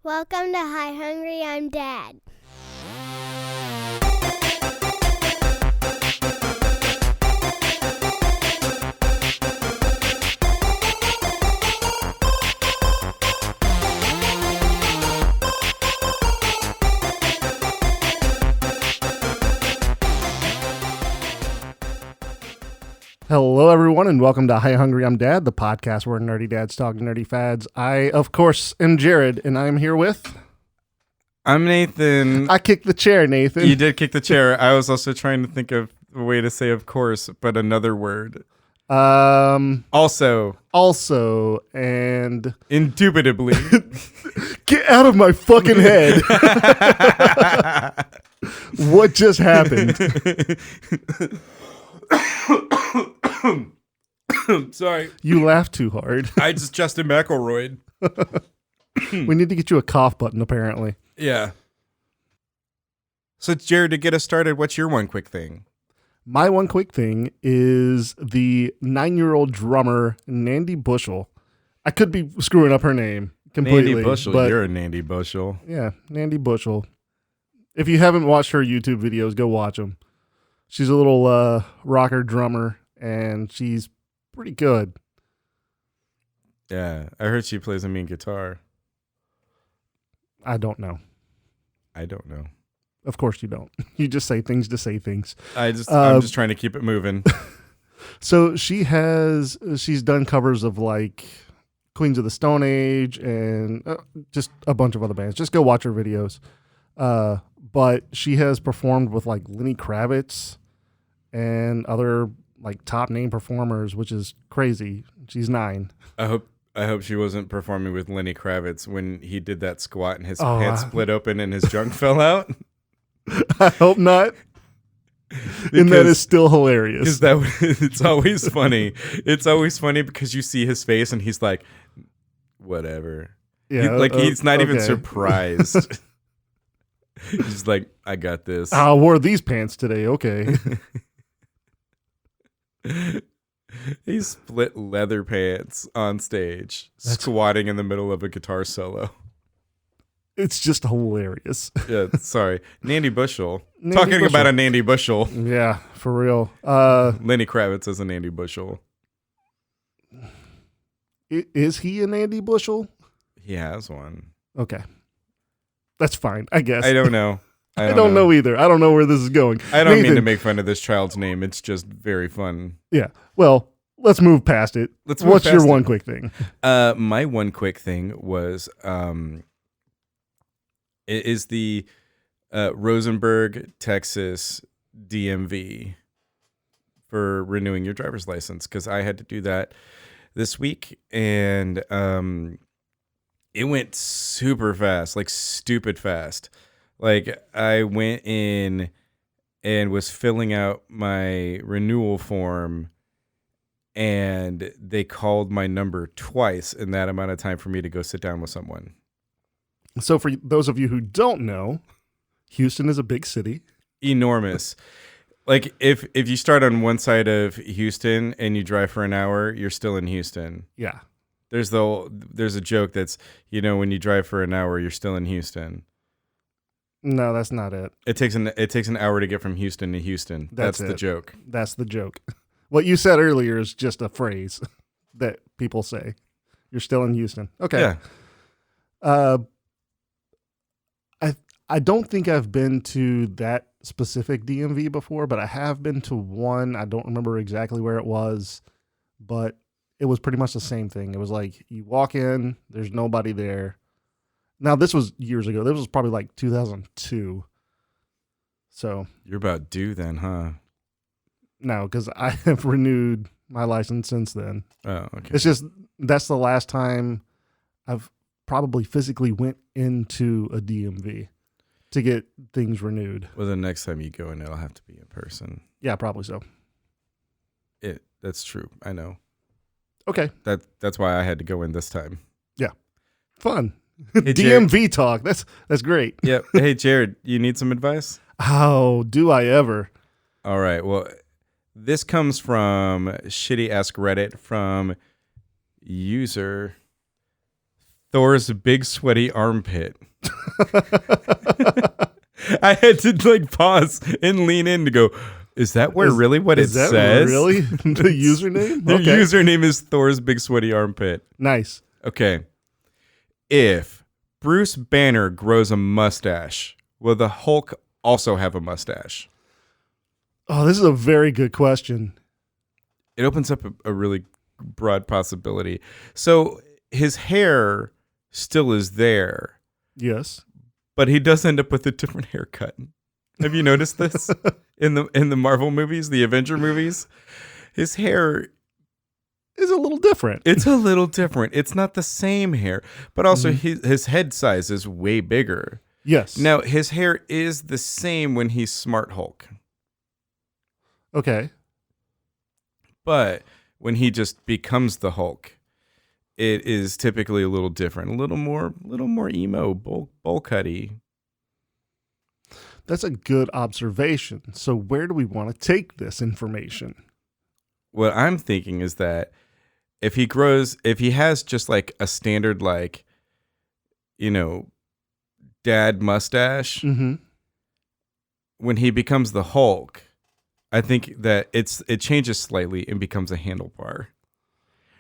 Welcome to Hi Hungry, I'm Dad. Hello, everyone, and welcome to Hi Hungry, I'm Dad, the podcast where nerdy dads talk nerdy fads. I, of course, am Jared, and I'm here with... I'm Nathan. I kicked the chair, Nathan. You did kick the chair. I was also trying to think of a way to say of course, but another word. Also, and... Indubitably. Get out of my fucking head. What just happened? Sorry. You laughed too hard. I just Justin McElroy. We need to get you a cough button, apparently. Yeah. So, Jared, to get us started, what's your one quick thing? My one quick thing is the 9-year-old drummer, Nandy Bushell. I could be screwing up her name completely. Nandy Bushell. But You're a Nandy Bushell. yeah, Nandy Bushell. If you haven't watched her YouTube videos, go watch them. She's a little rocker drummer, and she's pretty good. Yeah. I heard she plays a mean guitar. I don't know. I don't know. Of course you don't. You just say things to say things. I'm just trying to keep it moving. So she's done covers of like Queens of the Stone Age and just a bunch of other bands. Just go watch her videos. But she has performed with like Lenny Kravitz and other like top name performers, which is crazy. She's 9. I hope she wasn't performing with Lenny Kravitz when he did that squat and his pants split open and his junk fell out. I hope not. And that is still hilarious. It's always funny. It's always funny because you see his face and he's like, whatever. Yeah, he's not even okay. surprised. He's like, I got this. I wore these pants today. Okay. He split leather pants on stage, squatting in the middle of a guitar solo. It's just hilarious. Yeah, sorry. Nandy Bushell. Talking about a Nandy Bushell. Yeah, for real. Lenny Kravitz is a Nandy Bushell. Is he a Nandy Bushell? He has one. Okay. That's fine, I guess. I don't know. I don't know either. I don't know where this is going. I don't mean to make fun of this child's name. It's just very fun. Yeah. Well, let's move past it. What's your one quick thing? My one quick thing was it is the Rosenberg, Texas DMV for renewing your driver's license, because I had to do that this week, and it went super fast, like stupid fast. Like I went in and was filling out my renewal form, and they called my number twice in that amount of time for me to go sit down with someone. So for those of you who don't know, Houston is a big city. Enormous. Like if you start on one side of Houston and you drive for an hour, you're still in Houston. Yeah. There's a joke that's, when you drive for an hour, you're still in Houston. No, that's not it. It takes an hour to get from Houston to Houston. That's the joke. That's the joke. What you said earlier is just a phrase that people say. You're still in Houston. Okay. Yeah. I don't think I've been to that specific DMV before, but I have been to one. I don't remember exactly where it was, but it was pretty much the same thing. It was like you walk in, there's nobody there. Now, this was years ago. This was probably like 2002. So you're about due then, huh? No, because I have renewed my license since then. Oh, okay. It's just that's the last time I've probably physically went into a DMV to get things renewed. Well, the next time you go in, it'll have to be in person. Yeah, probably so. That's true. I know. Okay. That's why I had to go in this time. Yeah. Fun. Hey, DMV talk. That's great. Yep. Hey, Jared, you need some advice? How do I ever? All right. Well, this comes from Shitty Ask Reddit from user Thor's big sweaty armpit. I had to like pause and lean in to go, is that what it says? Really? The username? The username is Thor's big sweaty armpit. Nice. Okay. If Bruce Banner grows a mustache, will the Hulk also have a mustache? Oh, this is a very good question. It opens up a really broad possibility. So his hair still is there. Yes. But he does end up with a different haircut. Have you noticed this in the Marvel movies, the Avenger movies? His hair is a little different. It's a little different. It's not the same hair, but also his head size is way bigger. Yes. Now, his hair is the same when he's Smart Hulk. Okay. But when he just becomes the Hulk, it is typically a little different, a little more emo, bowl cutty. That's a good observation. So where do we want to take this information? What I'm thinking is that if he has just like a standard, like, dad mustache, when he becomes the Hulk, I think that it changes slightly and becomes a handlebar.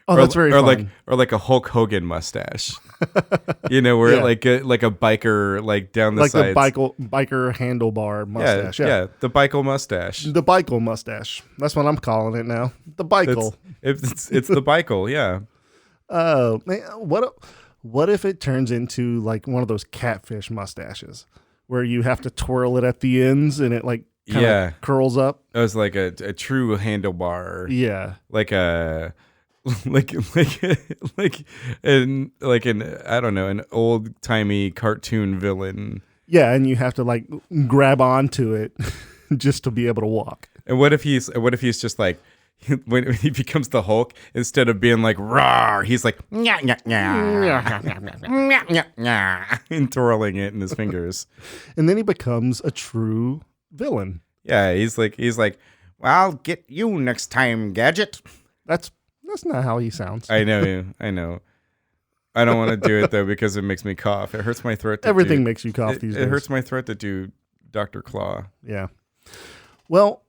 Oh, that's very fun. Like a Hulk Hogan mustache, where like a biker, like down the sides, like the biker handlebar mustache. Yeah, the bikel mustache. The bikel mustache. That's what I'm calling it now. The bikel. It's the bikel. Yeah. Oh man, what if it turns into like one of those catfish mustaches where you have to twirl it at the ends and it like kind of curls up? It was like a true handlebar. Yeah. Like a. Like an I don't know, an old timey cartoon villain. Yeah, and you have to like grab onto it just to be able to walk. And what if he's just like, when he becomes the Hulk, instead of being like rawr, he's like and twirling it in his fingers, and then he becomes a true villain. Yeah, he's like, well, I'll get you next time, Gadget. That's not how he sounds. I know. I don't want to do it though because it makes me cough. It hurts my throat. Everything makes you cough these days. It hurts my throat to do Dr. Claw. Yeah. Well,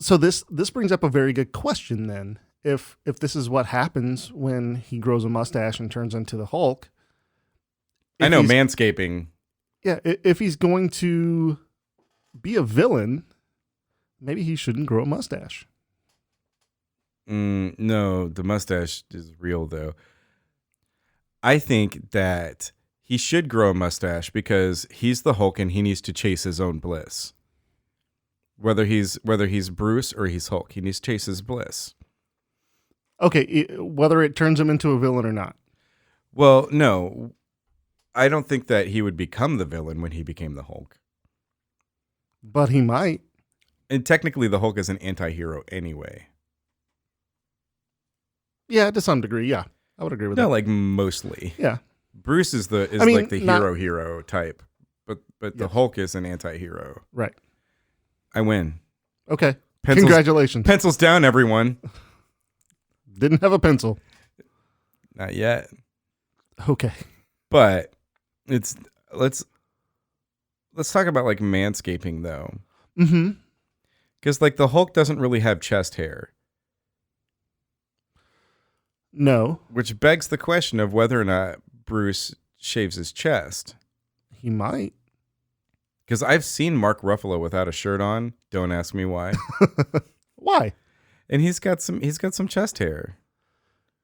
so this brings up a very good question then. If this is what happens when he grows a mustache and turns into the Hulk. I know, manscaping. Yeah, if he's going to be a villain, maybe he shouldn't grow a mustache. No, the mustache is real though. I think that he should grow a mustache because he's the Hulk and he needs to chase his own bliss. Whether he's Bruce or he's Hulk, he needs to chase his bliss. Okay, whether it turns him into a villain or not. Well, no. I don't think that he would become the villain when he became the Hulk. But he might. And technically the Hulk is an anti-hero anyway. Yeah, to some degree, yeah. I would agree with that. No, like mostly. Yeah. Bruce is like the hero type, but the Hulk is an anti-hero. Right. I win. Okay. Congratulations. Pencils down, everyone. Didn't have a pencil. Not yet. Okay. But let's talk about like manscaping though. Mm-hmm. Because like the Hulk doesn't really have chest hair. No. Which begs the question of whether or not Bruce shaves his chest. He might. Because I've seen Mark Ruffalo without a shirt on. Don't ask me why. Why? And he's got some chest hair.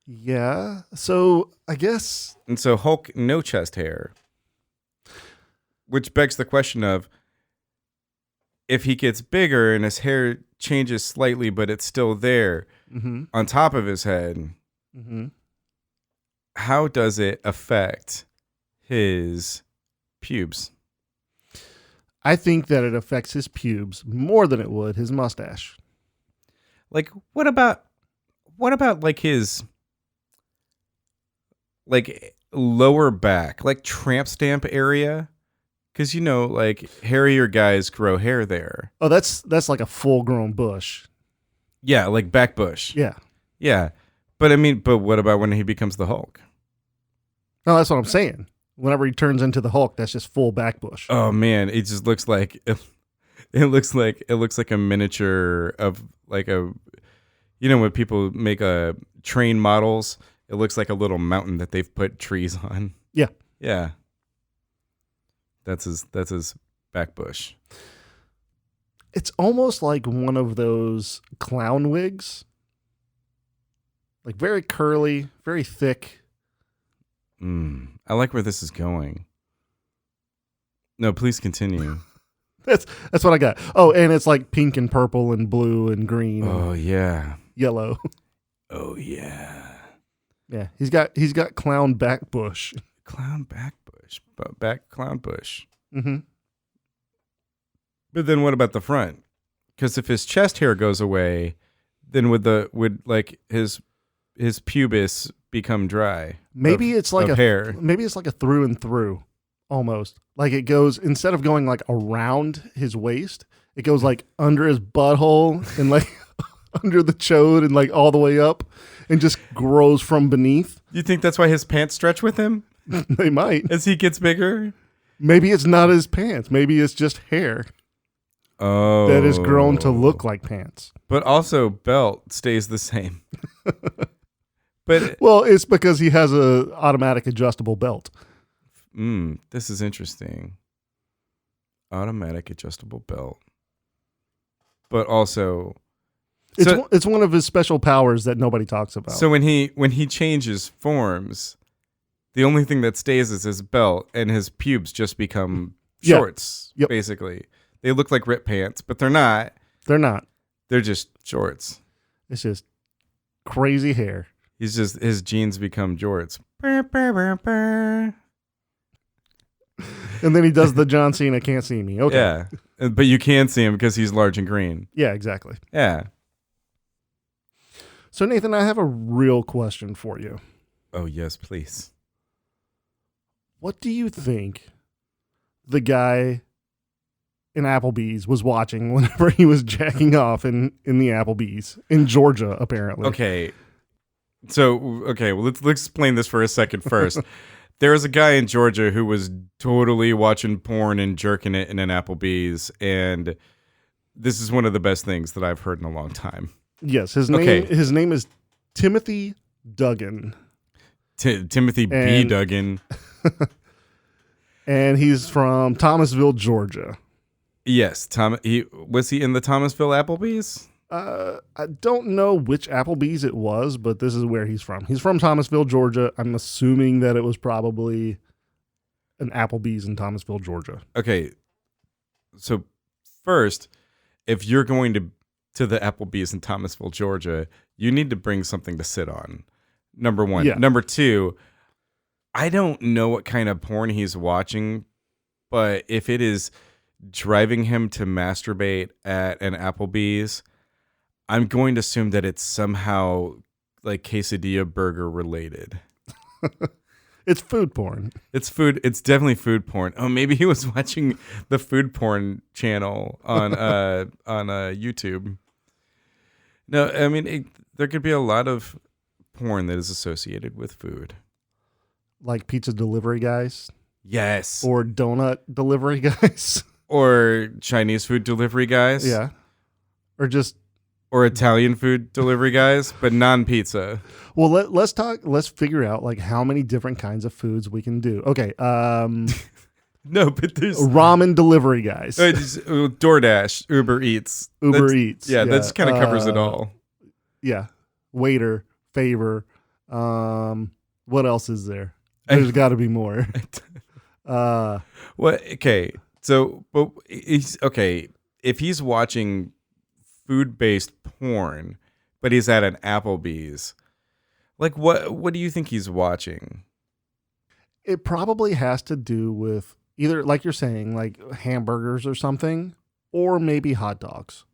Yeah. So I guess. And so Hulk, no chest hair. Which begs the question of if he gets bigger and his hair changes slightly, but it's still there on top of his head. Mm-hmm. How does it affect his pubes? I think that it affects his pubes more than it would his mustache. Like, what about like his like lower back, like tramp stamp area? Because like hairier guys grow hair there. Oh, that's like a full grown bush. Yeah, like back bush. Yeah. Yeah. But what about when he becomes the Hulk? No, that's what I'm saying. Whenever he turns into the Hulk, that's just full back bush. Oh man, it just looks like it looks like a miniature of like a, when people make a train models, it looks like a little mountain that they've put trees on. Yeah. Yeah. That's his back bush. It's almost like one of those clown wigs. Like very curly, very thick. I like where this is going. No, please continue. That's what I got. Oh, and it's like pink and purple and blue and green. Oh and yeah. yellow. Oh yeah. Yeah, he's got clown back bush. Clown back bush. Back clown bush. Mm-hmm. But then what about the front? Because if his chest hair goes away, then would his pubis become dry? Maybe it's like a hair. Maybe it's like a through and through, almost. Like it goes, instead of going like around his waist, it goes like under his butthole and like under the chode and like all the way up and just grows from beneath. You think that's why his pants stretch with him They might. as he gets bigger? Maybe it's not his pants. Maybe it's just hair that has grown to look like pants. But also belt stays the same. But Well, it's because he has a automatic adjustable belt. this is interesting. Automatic adjustable belt. But also It's one of his special powers that nobody talks about. So when he changes forms, the only thing that stays is his belt, and his pubes just become shorts. Yep. Basically, they look like rip pants, but they're not. They're not. They're just shorts. It's just crazy hair. His jeans become jorts. Burr, burr, burr, burr. And then he does the John Cena can't see me. Okay. Yeah, but you can see him because he's large and green. Yeah, exactly. Yeah. So Nathan, I have a real question for you. Oh yes, please. What do you think the guy in Applebees was watching whenever he was jacking off in the Applebees in Georgia, apparently? Okay. So, well, let's explain this for a second first. There was a guy in Georgia who was totally watching porn and jerking it in an Applebees, and this is one of the best things that I've heard in a long time. Yes, his name is Timothy Duggan. Timothy B. Duggan. And he's from Thomasville, Georgia. Yes, was he in the Thomasville Applebees? I don't know which Applebee's it was, but this is where he's from. He's from Thomasville, Georgia. I'm assuming that it was probably an Applebee's in Thomasville, Georgia. Okay. So first, if you're going to the Applebee's in Thomasville, Georgia, you need to bring something to sit on. Number one. Yeah. Number two, I don't know what kind of porn he's watching, but if it is driving him to masturbate at an Applebee's, I'm going to assume that it's somehow like quesadilla burger related. It's food porn. It's definitely food porn. Oh, maybe he was watching the food porn channel on YouTube. No, I mean there could be a lot of porn that is associated with food. Like pizza delivery guys? Yes. Or donut delivery guys? Or Chinese food delivery guys? Yeah. Or Italian food delivery guys, but non-pizza. Well, let's figure out like how many different kinds of foods we can do. Okay. No, but there's ramen delivery guys. DoorDash, Uber Eats. Eats. Yeah, that just kind of covers it all. Yeah. Waiter, favor. What else is there? There's got to be more. What? Okay. So, but he's okay. If he's watching food-based porn, but he's at an Applebee's, like what do you think he's watching? It probably has to do with either, like you're saying, like hamburgers or something, or maybe hot dogs.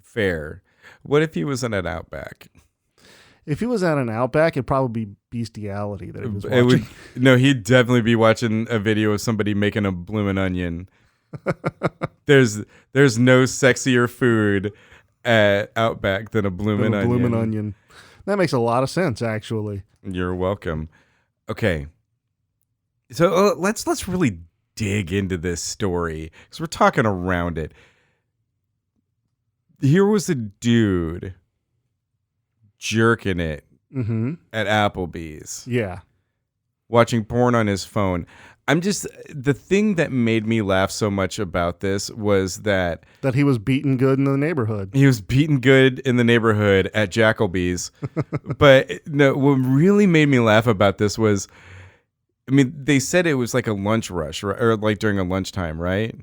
Fair. What if he was in an Outback? If he was at an Outback, it'd probably be bestiality that he was watching. No, he'd definitely be watching a video of somebody making a bloomin' onion. There's no sexier food at Outback than a bloomin' onion. That makes a lot of sense, actually. You're welcome. Okay, So let's really dig into this story because we're talking around it. Here was a dude jerking it at Applebees. Yeah. Watching porn on his phone. The thing that made me laugh so much about this was that he was beaten good in the neighborhood. He was beaten good in the neighborhood at Jackalbees. But no, what really made me laugh about this was, I mean, they said it was like a lunch rush, right? Or like during a lunchtime, right?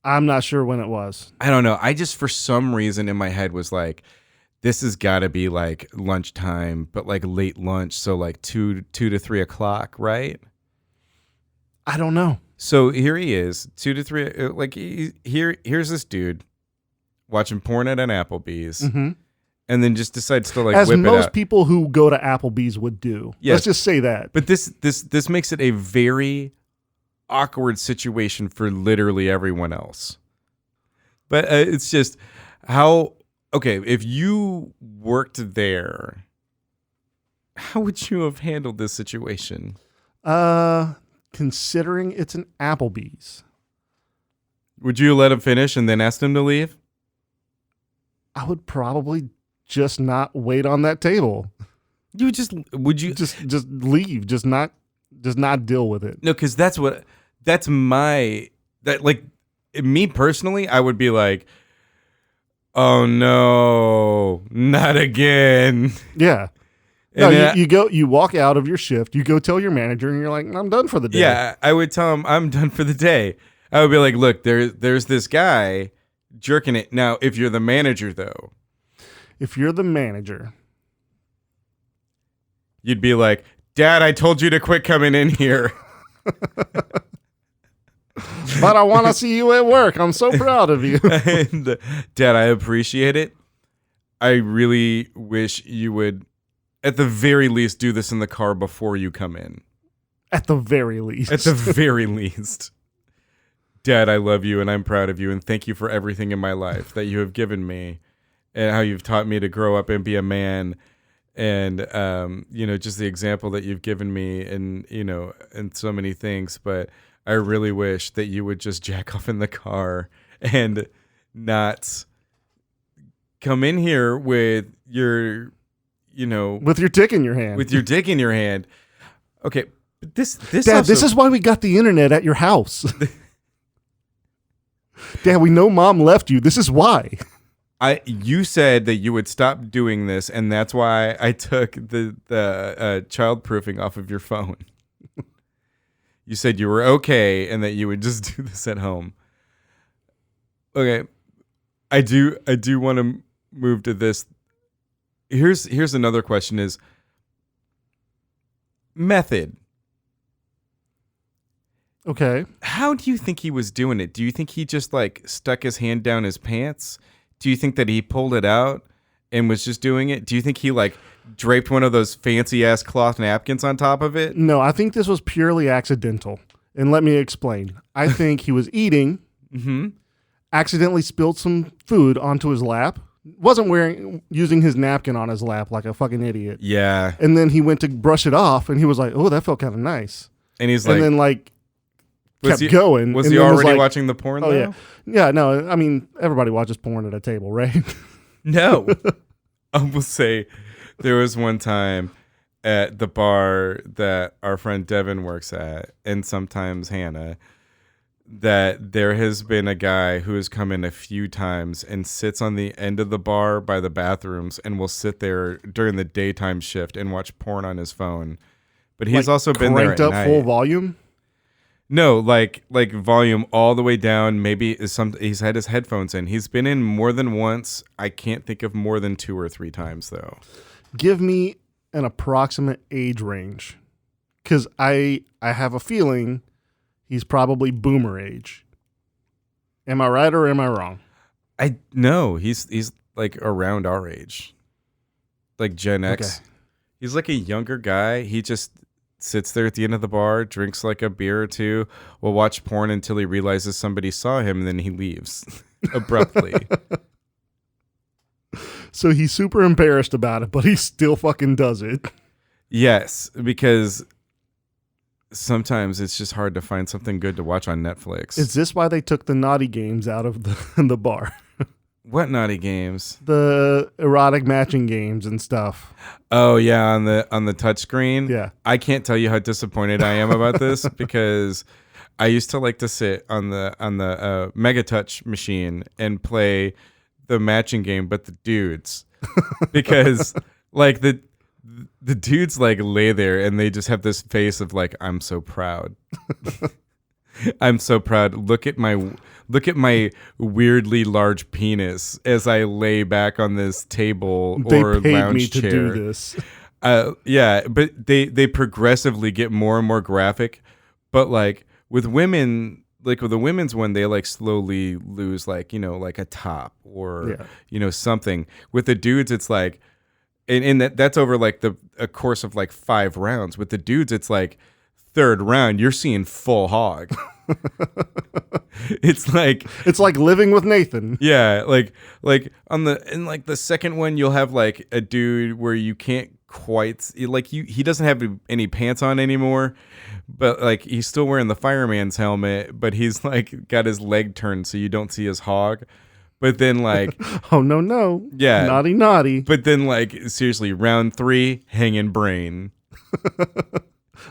I'm not sure when it was. I don't know. I just, for some reason in my head was like, this has got to be like lunchtime, but like late lunch. So like 2 to 3 o'clock, right? I don't know. So here he is, 2 to 3. Like here's this dude watching porn at an Applebee's, and then just decides to like as whip it out. most people who go to Applebee's would do. Yes. Let's just say that. But this makes it a very awkward situation for literally everyone else. But it's just how okay. If you worked there, how would you have handled this situation? Considering it's an Applebee's, would you let him finish and then ask him to leave? I would probably just not wait on that table. Would you just leave? Just not deal with it. No, because that's like me personally, I would be like, oh no, not again. Yeah. No, you walk out of your shift, you go tell your manager, and you're like, I'm done for the day. Yeah, I would tell him I'm done for the day. I would be like, look, there's this guy jerking it. Now, if you're the manager, though. If you're the manager. You'd be like, Dad, I told you to quit coming in here. But I want to see you at work. I'm so proud of you. And, Dad, I appreciate it. I really wish you would, at the very least, do this in the car before you come in. At the very least. At the very least. Dad, I love you and I'm proud of you and thank you for everything in my life that you have given me and how you've taught me to grow up and be a man and, just the example that you've given me and so many things. But I really wish that you would just jack off in the car and not come in here with your with your dick in your hand. With your dick in your hand. Okay, but this Dad, this is why we got the internet at your house. Dad, we know Mom left you. This is why. You said that you would stop doing this, and that's why I took the child proofing off of your phone. You said you were okay, and that you would just do this at home. Okay, I do want to move to this. Here's another question: is method. Okay. How do you think he was doing it? Do you think he just like stuck his hand down his pants? Do you think that he pulled it out and was just doing it? Do you think he like draped one of those fancy ass cloth napkins on top of it? No, I think this was purely accidental. And let me explain. I think he was eating, accidentally spilled some food onto his lap, wasn't using his napkin on his lap like a fucking idiot. Yeah. And then he went to brush it off and he was like, oh, that felt kind of nice. And he's like, and then like kept going. Was and he then already like, watching the porn though? Yeah. Yeah, no, I mean, everybody watches porn at a table, right? No. I will say there was one time at the bar that our friend Devin works at, and sometimes Hannah, that there has been a guy who has come in a few times and sits on the end of the bar by the bathrooms and will sit there during the daytime shift and watch porn on his phone. But he's like also been there at cranked up night. full volume? No, like volume all the way down. Maybe he's had his headphones in. He's been in more than once. I can't think of more than 2 or 3 times though. Give me an approximate age range, because I have a feeling he's probably boomer age. Am I right or am I wrong? No, he's like around our age, like Gen X. Okay. He's like a younger guy. He just sits there at the end of the bar, drinks like a beer or two, will watch porn until he realizes somebody saw him, and then he leaves abruptly. So he's super embarrassed about it, but he still fucking does it. Yes, because sometimes it's just hard to find something good to watch on Netflix. Is this why they took the naughty games out of the bar? What naughty games? The erotic matching games and stuff. Oh yeah, on the touch screen. Yeah. I can't tell you how disappointed I am about this because I used to like to sit on the Mega Touch machine and play the matching game, but the dudes, because like the dudes like lay there and they just have this face of like, I'm so proud. I'm so proud. Look at my weirdly large penis as I lay back on this table or they paid lounge me chair. to do this. Yeah, but they progressively get more and more graphic. But like with women, like with the women's one, they like slowly lose like, like a top or, something. With the dudes, it's like, and that's over like a course of like 5 rounds. With the dudes, it's like 3rd round, you're seeing full hog. It's like living with Nathan. Yeah, like in the second one, you'll have like a dude where you can't quite like he doesn't have any pants on anymore, but like he's still wearing the fireman's helmet, but he's like got his leg turned so you don't see his hog. But then like oh no, yeah, naughty. But then like seriously, round 3, hanging brain.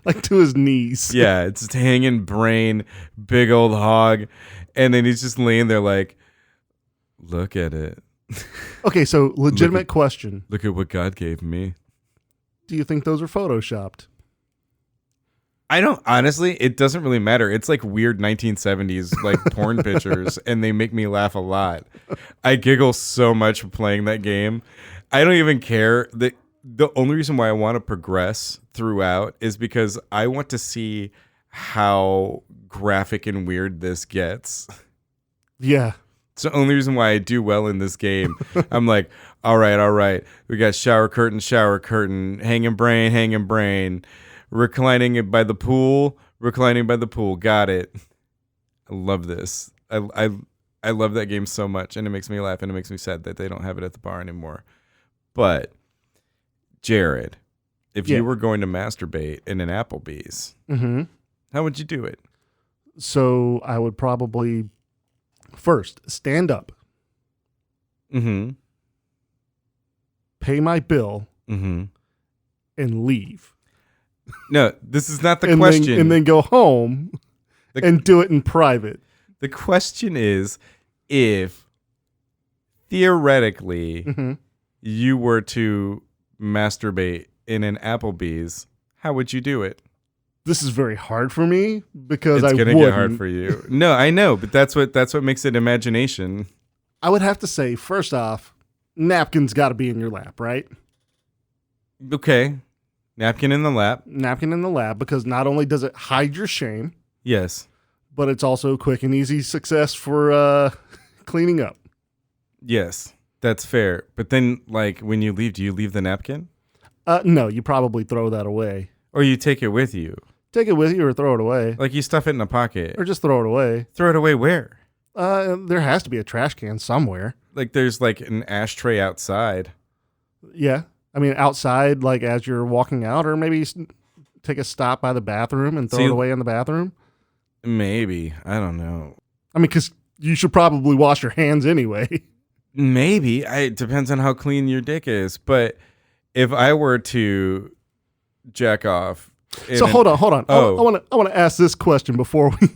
Like to his knees. Yeah, it's just hanging brain, big old hog. And then he's just laying there like, look at it. Okay, so legitimate question. Look at what God gave me. Do you think those are photoshopped? I don't, honestly, it doesn't really matter. It's like weird 1970s like porn pictures, and they make me laugh a lot. I giggle so much playing that game. I don't even care. The only reason why I want to progress throughout is because I want to see how graphic and weird this gets. Yeah. It's the only reason why I do well in this game. I'm like, all right. We got shower curtain, hanging brain, reclining by the pool. Got it. I love this. I love that game so much, and it makes me laugh, and it makes me sad that they don't have it at the bar anymore. But Jared, if you were going to masturbate in an Applebee's, how would you do it? So I would probably first stand up, pay my bill, and leave. No, this is not the question. And then go home and do it in private. The question is, if theoretically you were to masturbate in an Applebee's, how would you do it? This is very hard for me because it's gonna get hard for you. No, I know, but that's what makes it imagination. I would have to say, first off, napkin's got to be in your lap, right? Okay, napkin in the lap. Napkin in the lap, because not only does it hide your shame, yes, but it's also quick and easy success for cleaning up. Yes, that's fair. But then, like, when you leave, do you leave the napkin? No, you probably throw that away. Or you take it with you. Take it with you or throw it away. Like you stuff it in a pocket. Or just throw it away. Throw it away where? There has to be a trash can somewhere. Like there's like an ashtray outside. Yeah. I mean, outside, like as you're walking out, or maybe take a stop by the bathroom and throw it away in the bathroom. Maybe. I don't know. I mean, because you should probably wash your hands anyway. Maybe. It depends on how clean your dick is. But if I were to jack off. So hold on. Oh. I want to ask this question before we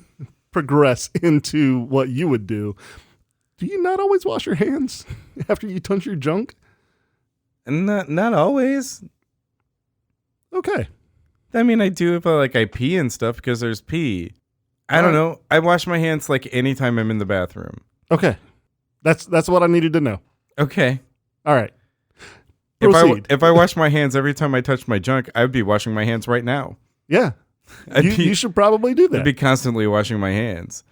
progress into what you would do. Do you not always wash your hands after you touch your junk? Not always. Okay. I mean, I do if I pee and stuff because there's pee. I don't know. I wash my hands like anytime I'm in the bathroom. Okay. That's what I needed to know. Okay. All right. Proceed. If I wash my hands every time I touch my junk, I would be washing my hands right now. Yeah. You should probably do that. I'd be constantly washing my hands.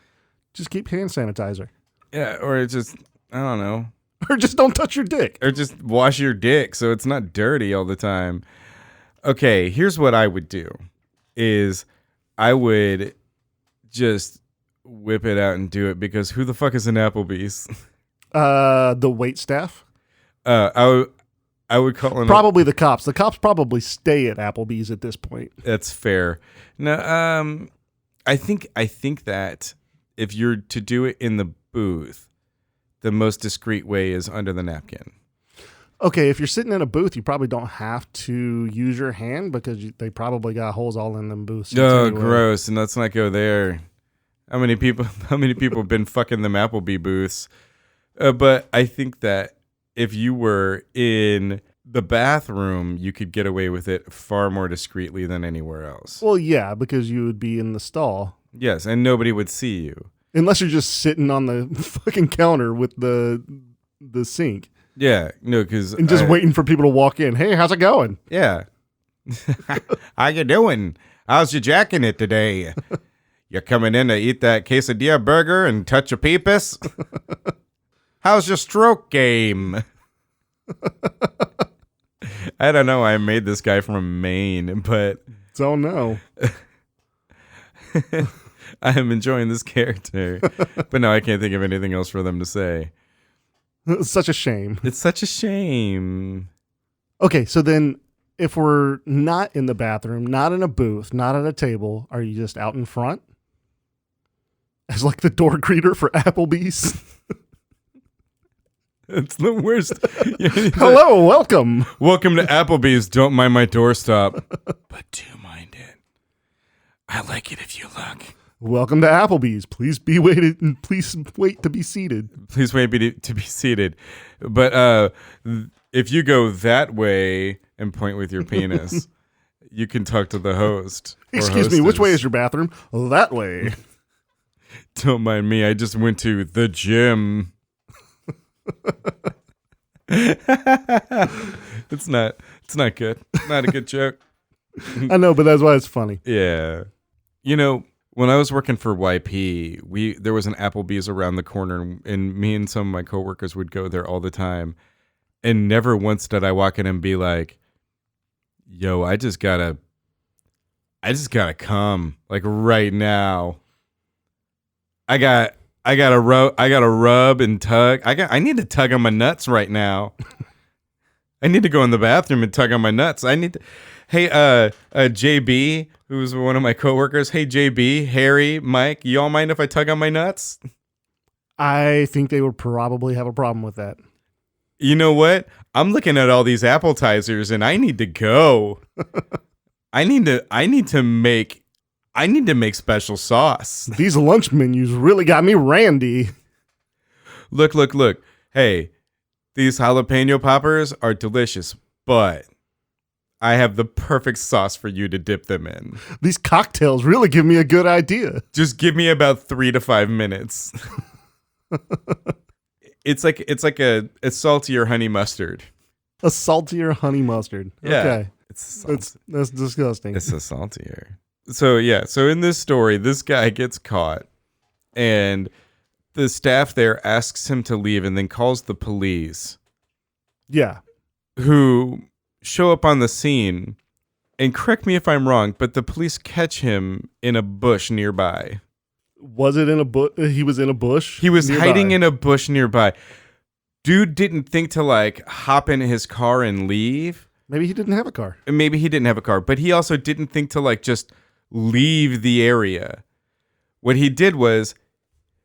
Just keep hand sanitizer. Yeah, or just, I don't know. Or just don't touch your dick. Or just wash your dick so it's not dirty all the time. Okay, here's what I would do. Is I would just whip it out and do it because who the fuck is an Applebee's? The wait staff. I would call in Probably the cops. The cops probably stay at Applebee's at this point. That's fair. No, I think that if you're to do it in the booth, the most discreet way is under the napkin. Okay, if you're sitting in a booth, you probably don't have to use your hand because they probably got holes all in them booths. Oh, anyway. gross! And let's not go there. How many people have been fucking them Applebee booths? But I think that if you were in the bathroom, you could get away with it far more discreetly than anywhere else. Well, yeah, because you would be in the stall. Yes, and nobody would see you. Unless you're just sitting on the fucking counter with the sink. Yeah, no, because... And just waiting for people to walk in. Hey, how's it going? Yeah. How you doing? How's you jacking it today? You coming in to eat that quesadilla burger and touch a peepus? How's your stroke game? I don't know. I made this guy from Maine, but... So no. I am enjoying this character. But no, I can't think of anything else for them to say. It's such a shame. It's such a shame. Okay, so then if we're not in the bathroom, not in a booth, not at a table, are you just out in front? As like the door greeter for Applebee's? It's the worst. Hello, welcome. Welcome to Applebee's. Don't mind my doorstop. But do mind it. I like it if you look. Welcome to Applebee's. Please wait to be seated. Please wait to be seated. But if you go that way and point with your penis, you can talk to the host. Excuse me, which way is your bathroom? That way. Don't mind me. I just went to the gym. It's not good. Not a good joke. I know, but that's why it's funny. Yeah. You know, when I was working for YP, there was an Applebee's around the corner, and me and some of my coworkers would go there all the time. And never once did I walk in and be like, "Yo, I just gotta come like right now. I gotta rub and tug. I need to tug on my nuts right now. I need to go in the bathroom and tug on my nuts. Hey, JB, who's one of my coworkers. Hey, JB, Harry, Mike, y'all mind if I tug on my nuts? I think they would probably have a problem with that. You know what? I'm looking at all these appetizers and I need to go. I need to make special sauce. These lunch menus really got me randy. Look. Hey, these jalapeno poppers are delicious, but I have the perfect sauce for you to dip them in. These cocktails really give me a good idea. Just give me about 3 to 5 minutes. It's like a saltier honey mustard. A saltier honey mustard. Yeah, okay. That's disgusting. It's a saltier. So in this story, this guy gets caught and the staff there asks him to leave and then calls the police. Yeah. Who show up on the scene, and correct me if I'm wrong, but the police catch him in a bush nearby. Was it in a bush? He was in a bush? He was nearby. hiding in a bush nearby. Dude didn't think to like hop in his car and leave. Maybe he didn't have a car. But he also didn't think to like just leave the area. What he did was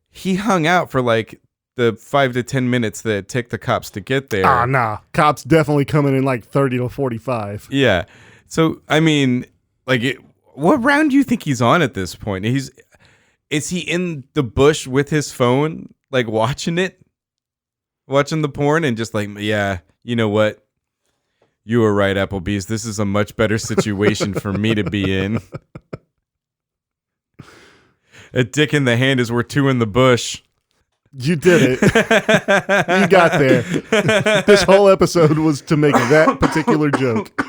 he hung out for like the 5 to 10 minutes that it took the cops to get there. Ah, nah. Cops definitely coming in like 30 to 45. Yeah. So, I mean, like, what round do you think he's on at this point? Is he in the bush with his phone, like watching the porn and just like, yeah, you know what? You were right, Applebee's. This is a much better situation for me to be in. A dick in the hand is worth 2 in the bush. You did it. You got there. This whole episode was to make that particular joke.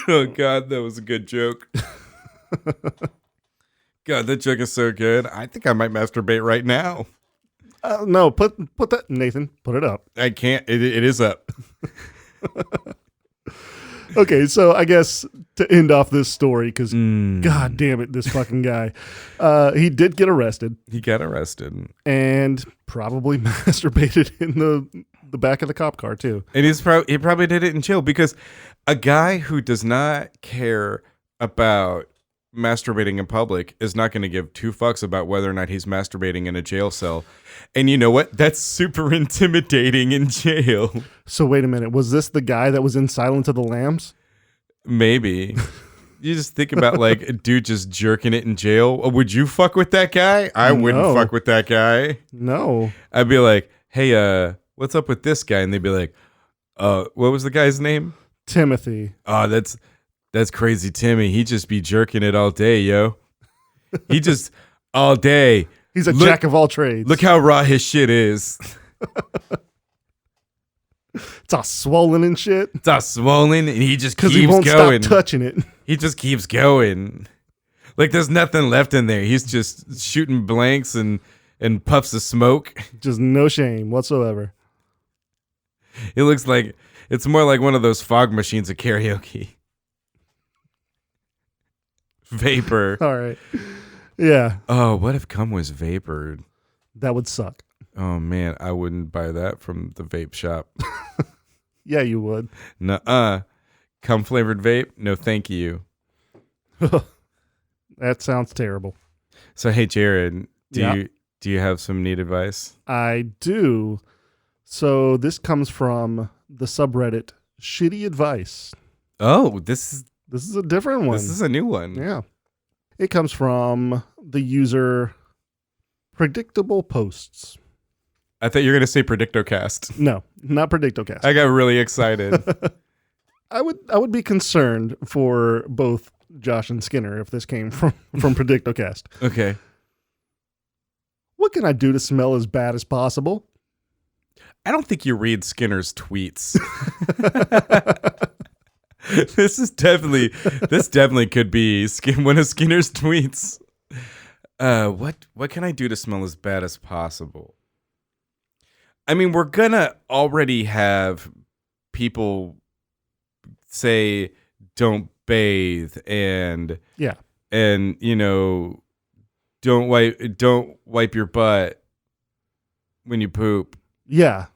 Oh, God, that was a good joke. God, that joke is so good. I think I might masturbate right now. No, put that, Nathan, put it up. I can't. It is up. Okay, so I guess to end off this story, because God damn it, this fucking guy, he did get arrested. He got arrested. And probably masturbated in the back of the cop car too. And he probably did it in jail because a guy who does not care about masturbating in public is not going to give two fucks about whether or not he's masturbating in a jail cell. And you know what? That's super intimidating in jail. So wait a minute. Was this the guy that was in Silence of the Lambs? Maybe. You just think about like a dude just jerking it in jail. Would you fuck with that guy? I wouldn't fuck with that guy. No. I'd be like, hey, what's up with this guy? And they'd be like, what was the guy's name? Timothy. Oh, that's crazy Timmy. He just be jerking it all day, yo. He just all day. He's a jack of all trades. Look how raw his shit is. It's all swollen and shit. It's all swollen and he just keeps Because he won't going. stop touching it. He just keeps going. Like there's nothing left in there. He's just shooting blanks and puffs of smoke. Just no shame whatsoever. It looks like it's more like one of those fog machines at karaoke. Vapor. All right. Yeah. Oh, what if cum was vapored? That would suck. Oh man, I wouldn't buy that from the vape shop. Yeah, you would. Nuh-uh. Cum flavored vape? No, thank you. That sounds terrible. So hey, Jared, Yeah. do you have some neat advice? I do. So this comes from the subreddit Shitty Advice. Oh, this This is a different one. is a new one. Yeah. It comes from the user Predictable Posts. I thought you were gonna say Predictocast. No, not Predictocast. I got really excited. I would be concerned for both Josh and Skinner if this came from Predictocast. Okay. What can I do to smell as bad as possible? I don't think you read Skinner's tweets. This definitely could be one of Skinner's tweets. What can I do to smell as bad as possible? I mean, we're gonna already have people say don't bathe and you know don't wipe your butt when you poop. Yeah.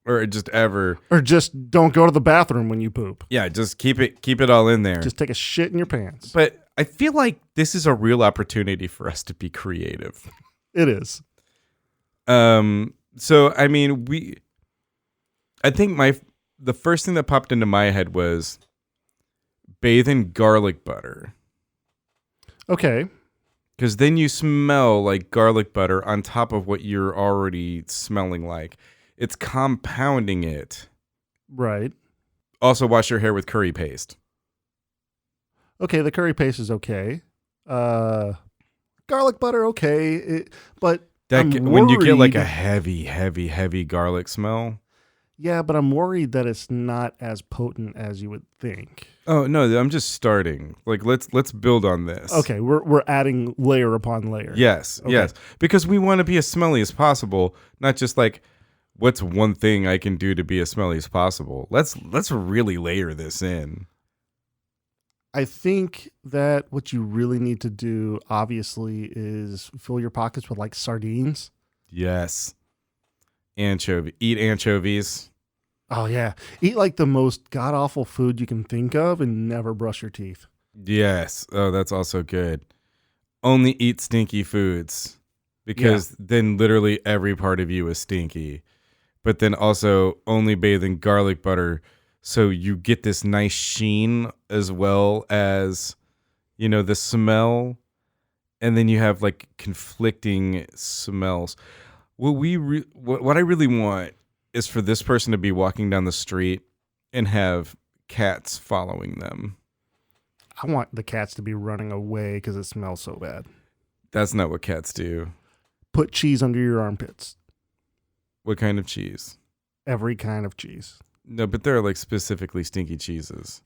Or just ever. Or just don't go to the bathroom when you poop. Yeah, just keep it all in there. Just take a shit in your pants. But I feel like this is a real opportunity for us to be creative. It is. So I mean, I think the first thing that popped into my head was bathe in garlic butter. Okay. Because then you smell like garlic butter on top of what you're already smelling like. It's compounding it. Right. Also, wash your hair with curry paste. Okay, the curry paste is okay. Garlic butter, okay. But when you get like a heavy garlic smell. Yeah, but I'm worried that it's not as potent as you would think. Oh no, I'm just starting. Like let's build on this. Okay, we're adding layer upon layer. Yes, okay. Yes, because we want to be as smelly as possible, not just like what's one thing I can do to be as smelly as possible. Let's really layer this in. I think that what you really need to do, obviously, is fill your pockets with like sardines. Yes. Eat anchovies. Oh, yeah. Eat like the most god-awful food you can think of and never brush your teeth. Yes. Oh, that's also good. Only eat stinky foods because then literally every part of you is stinky. But then also only bathe in garlic butter so you get this nice sheen as well as, you know, the smell. And then you have like conflicting smells. What I really want is for this person to be walking down the street and have cats following them. I want the cats to be running away because it smells so bad. That's not what cats do. Put cheese under your armpits. What kind of cheese? Every kind of cheese. No, but there are like specifically stinky cheeses.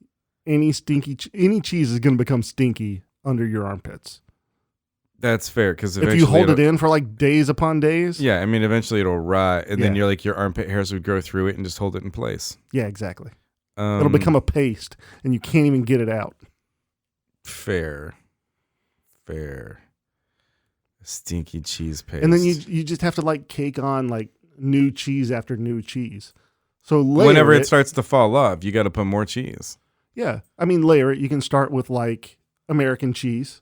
Any cheese is going to become stinky under your armpits. That's fair because if you hold it in for like days upon days. Yeah, I mean, eventually it'll rot, and then your armpit hairs would grow through it and just hold it in place. Yeah, exactly. It'll become a paste, and you can't even get it out. Fair. Stinky cheese paste. And then you just have to like cake on like new cheese after new cheese. So layer Whenever it starts to fall off, you got to put more cheese. Yeah. I mean, layer it. You can start with like American cheese,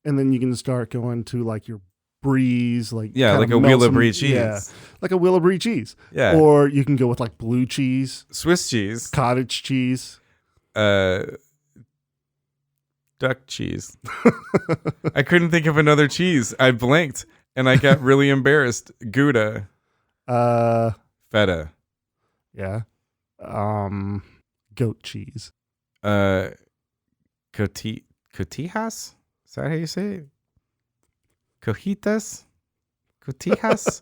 and then you can start going to like your Breeze, like like a wheel of brie cheese. Yeah, like a wheel of brie cheese. Yeah. Or you can go with like blue cheese, Swiss cheese, cottage cheese, duck cheese. I couldn't think of another cheese. I blinked and I got really embarrassed. Gouda, feta, yeah, goat cheese, cotijas. Is that how you say it? Cojitas, cotijas.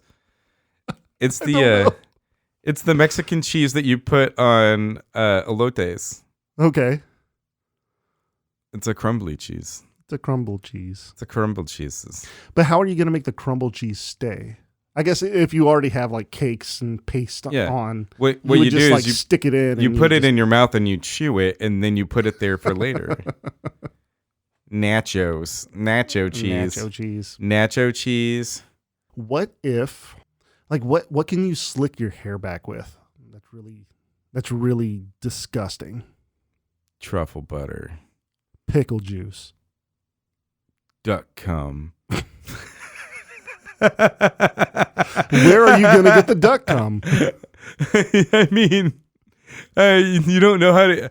It's the Mexican cheese that you put on elotes. Okay, It's a crumbly cheese. it's a crumble cheese. It's a crumble cheeses. But how are you going to make the crumble cheese stay? I guess if you already have like cakes and paste on, What you would you just do like is you stick it in. you and put it just- in your mouth and you chew it, and then you put it there for later. Nacho cheese. Nacho cheese. Nacho cheese. What if, like, what can you slick your hair back with? That's really disgusting. Truffle butter. Pickle juice. Duck cum. Where are you gonna get the duck cum? I mean, you don't know how to.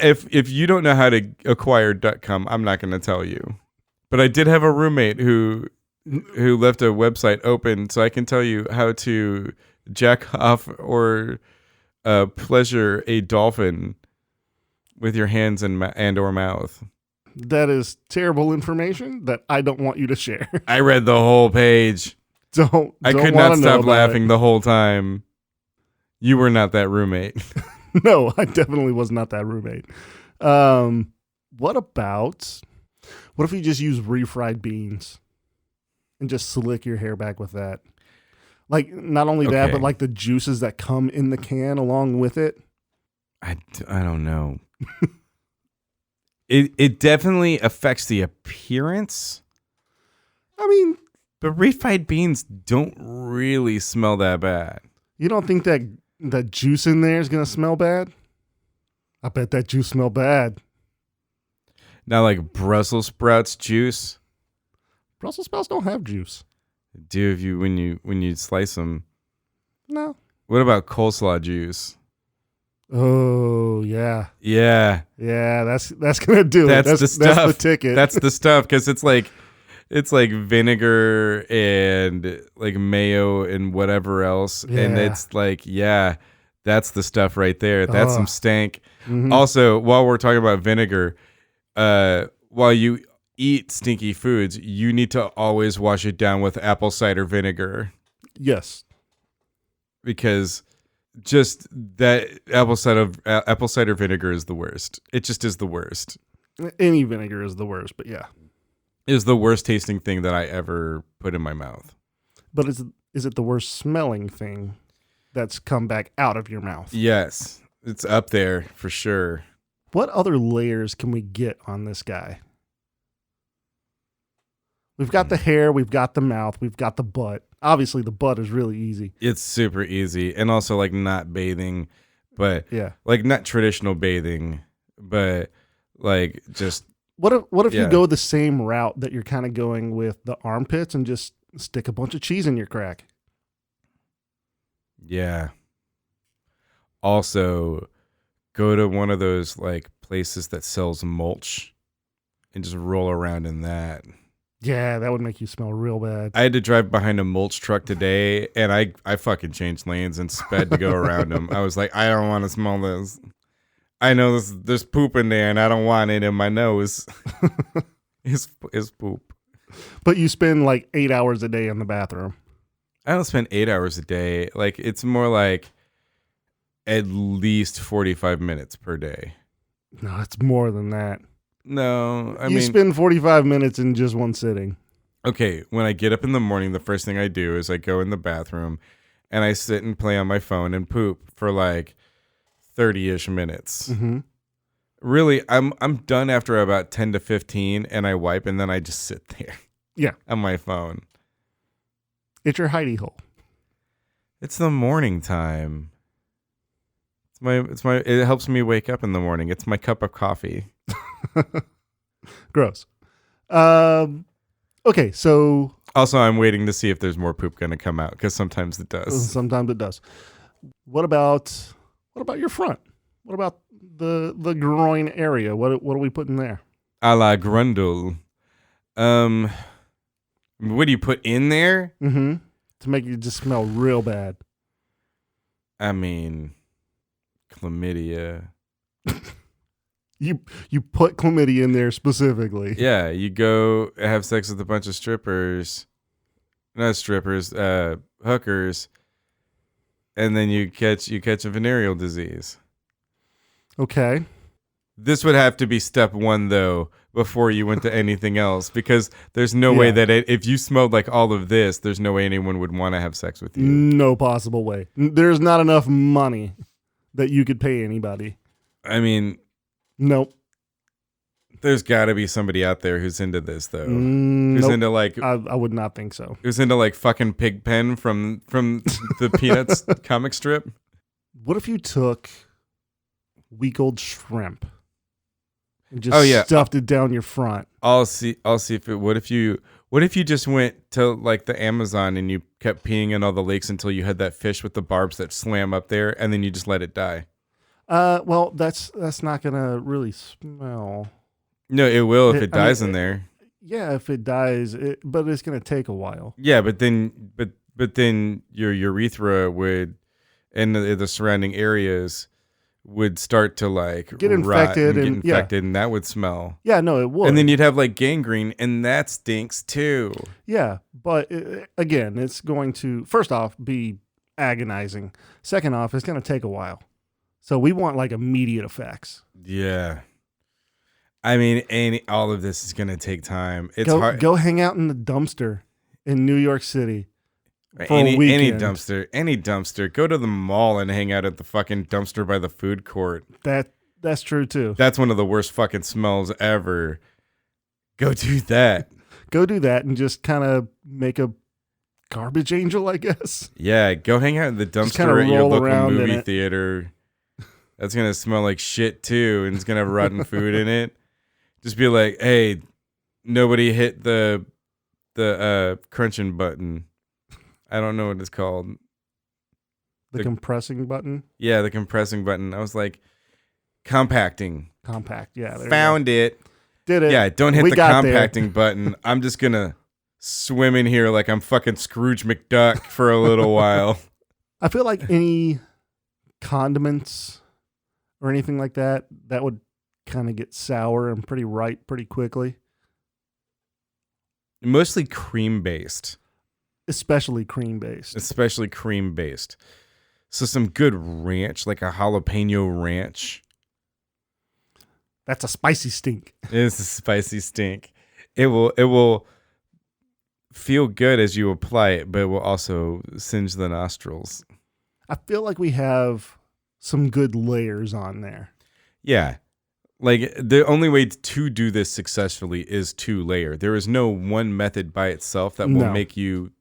If you don't know how to acquire duck cum, I'm not going to tell you. But I did have a roommate who left a website open, so I can tell you how to jack off or pleasure a dolphin with your hands and or mouth. That is terrible information that I don't want you to share. I read the whole page. I could not stop laughing the whole time. You were not that roommate. No, I definitely was not that roommate. What if you just use refried beans and just slick your hair back with that? Like, not only that, Okay. but like the juices that come in the can along with it. I don't know. It definitely affects the appearance, I mean, but refried beans don't really smell that bad. you don't think that juice in there is going to smell bad? I bet that juice smell bad. Now, like Brussels sprouts juice, Brussels sprouts don't have juice. do if you when you slice them. No. What about coleslaw juice? Oh, yeah. Yeah, Yeah, that's going to do it. that's the stuff. That's the ticket. That's the stuff because it's like vinegar and like mayo and whatever else, and Yeah. it's like that's the stuff right there. That's some stank. Mhm. Also, while we're talking about vinegar, while you eat stinky foods, you need to always wash it down with apple cider vinegar Yes. because just that apple cider vinegar is the worst. It just is the worst. Any vinegar is the worst, but yeah. Is the worst tasting thing that I ever put in my mouth. But is it the worst smelling thing that's come back out of your mouth? Yes, it's up there for sure. What other layers can we get on this guy? We've got the hair, we've got the mouth, we've got the butt. Obviously, the butt is really easy. It's super easy, and also like not bathing, but Yeah. like not traditional bathing, but like just What if you Yeah. go the same route that you're kind of going with the armpits and just stick a bunch of cheese in your crack? yeah. Also, go to one of those like places that sells mulch and just roll around in that. Yeah, that would make you smell real bad. I had to drive behind a mulch truck today, and I fucking changed lanes and sped to go around him. I was like, I don't want to smell this. I know there's poop in there, and I don't want it in my nose. It's poop. But you spend like 8 hours a day in the bathroom. I don't spend 8 hours a day. Like it's more like at least 45 minutes per day. No, it's more than that. No, I you mean, spend 45 minutes in just one sitting. okay, when I get up in the morning, the first thing I do is I go in the bathroom and I sit and play on my phone and poop for like 30-ish minutes. Mm-hmm. Really, I'm done after about 10 to 15 and I wipe and then I just sit there. Yeah. On my phone. It's your hidey hole. It's the morning time. It helps me wake up in the morning. It's my cup of coffee. Gross. Okay, so Also, I'm waiting to see if there's more poop going to come out because sometimes it does. sometimes it does. What about your front? What about the groin area? What are we putting there? A la grundle. What do you put in there? Mm-hmm. To make it just smell real bad. I mean, chlamydia. You put chlamydia in there specifically. Yeah, you go have sex with a bunch of strippers. Not strippers, hookers. And then you catch a venereal disease. Okay. This would have to be step one, though, before you went to anything else, because there's no way that if you smelled like all of this, there's no way anyone would want to have sex with you. No possible way. There's not enough money that you could pay anybody. I mean, nope. There's got to be somebody out there who's into this, though. Who's nope. into like I would not think so. Who's into like fucking Pigpen from the Peanuts comic strip. What if you took week-old shrimp and just stuffed it down your front? I'll see if it. What if you just went to like the Amazon and you kept peeing in all the lakes until you had that fish with the barbs that slam up there, and then you just let it die? Well, that's not gonna really smell. No, it will if it dies in there. Yeah, if it dies, but it's gonna take a while. Yeah, but then your urethra would, and the surrounding areas would start to like get infected and that would smell. Yeah, no, it would. And then you'd have like gangrene, and that stinks too. Yeah, but again, it's going to first off be agonizing. Second off, it's going to take a while. So we want like immediate effects. Yeah. I mean, all of this is going to take time. It's hard. Go hang out in the dumpster in New York City. Any dumpster. Go to the mall and hang out at the fucking dumpster by the food court. That's true too. That's one of the worst fucking smells ever. Go do that. Go do that and just kind of make a garbage angel, I guess. Yeah, go hang out in the dumpster at your local movie theater. That's gonna smell like shit too, and it's gonna have rotten food in it. Just be like, hey, nobody hit the crunching button. I don't know what it's called. The compressing button? Yeah, the compressing button. I was like, compacting. Compact, yeah. Found it. Did it. Yeah, don't hit the compacting button. I'm just going to swim in here like I'm fucking Scrooge McDuck for a little while. I feel like any condiments or anything like that would kind of get sour and pretty ripe pretty quickly. Mostly cream-based. Especially cream-based. So some good ranch, like a jalapeno ranch. That's a spicy stink. It's a spicy stink. It will feel good as you apply it, but it will also singe the nostrils. I feel like we have some good layers on there. Yeah. Like the only way to do this successfully is to layer. There is no one method by itself that will make you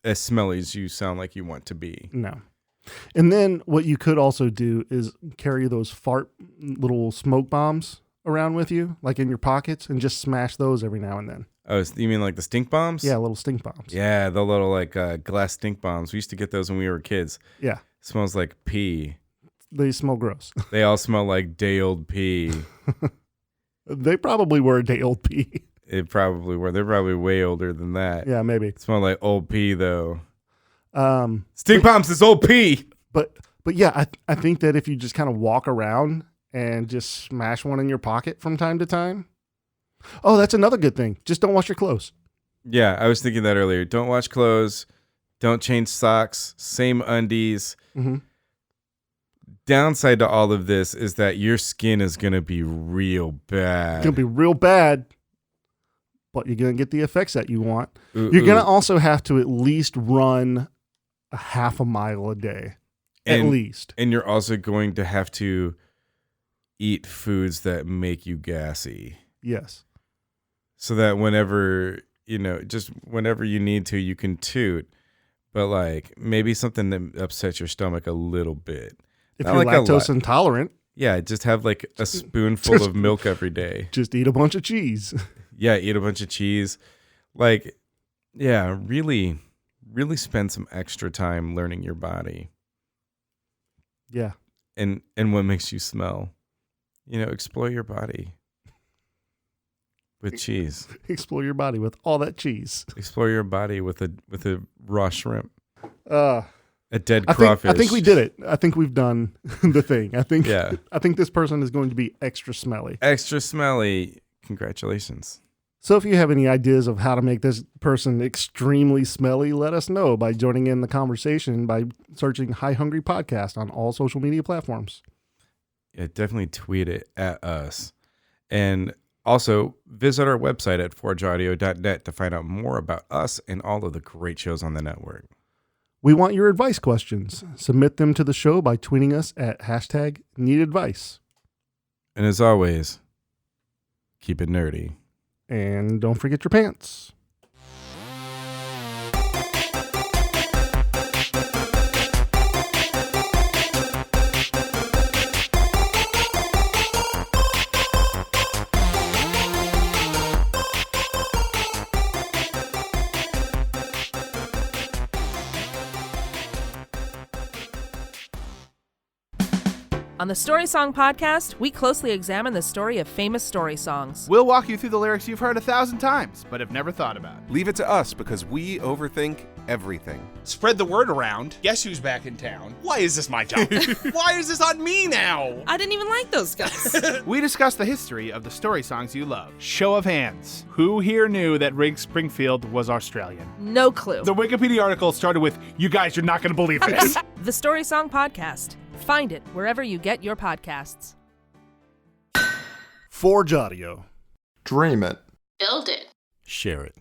as smelly as you sound like you want to be. No. And then what you could also do is carry those fart little smoke bombs around with you, like in your pockets, and just smash those every now and then. Oh, you mean like the stink bombs? Yeah, little stink bombs. Yeah, the little like glass stink bombs. We used to get those when we were kids. Yeah. It smells like pee. They smell gross. They all smell like day old pee. They probably were day old pee. It probably were. They're probably way older than that. Yeah, maybe. It smelled like old pee though. Stink bombs is old pee. But yeah, I think that if you just kind of walk around and just smash one in your pocket from time to time. Oh, that's another good thing. Just don't wash your clothes. Yeah, I was thinking that earlier. Don't wash clothes. Don't change socks. Same undies. Mm-hmm. Downside to all of this is that your skin is going to be real bad. It's going to be real bad, but you're going to get the effects that you want. You're going to also have to at least run a half a mile a day. At least. And you're also going to have to eat foods that make you gassy. Yes. So that whenever, just whenever you need to, you can toot. but like maybe something that upsets your stomach a little bit. If Not you're like a lactose lot. intolerant, Yeah, just have like a spoonful of milk every day. just eat a bunch of cheese. Yeah, eat a bunch of cheese. Like, yeah, really, really spend some extra time learning your body Yeah. and what makes you smell. Explore your body with cheese. Explore your body with all that cheese. Explore your body with a raw shrimp. Uh, A dead I crawfish. think we did it. I think we've done the thing. I think this person is going to be extra smelly. Extra smelly. Congratulations. So if you have any ideas of how to make this person extremely smelly, let us know by joining in the conversation by searching Hi Hungry Podcast on all social media platforms. Yeah, definitely tweet it at us. And also visit our website at forgeaudio.net to find out more about us and all of the great shows on the network. We want your advice questions. Submit them to the show by tweeting us at #NeedAdvice. And as always, keep it nerdy. And don't forget your pants. On the Story Song Podcast, we closely examine the story of famous story songs. We'll walk you through the lyrics you've heard 1,000 times, but have never thought about. Leave it to us because we overthink everything. Spread the word around. Guess who's back in town? Why is this my job? Why is this on me now? I didn't even like those guys. We discuss the history of the story songs you love. Show of hands. Who here knew that Rig Springfield was Australian? No clue. The Wikipedia article started with, "You guys, you're not going to believe this." The Story Song Podcast. Find it wherever you get your podcasts. Forge Audio. Dream it. Build it. Share it.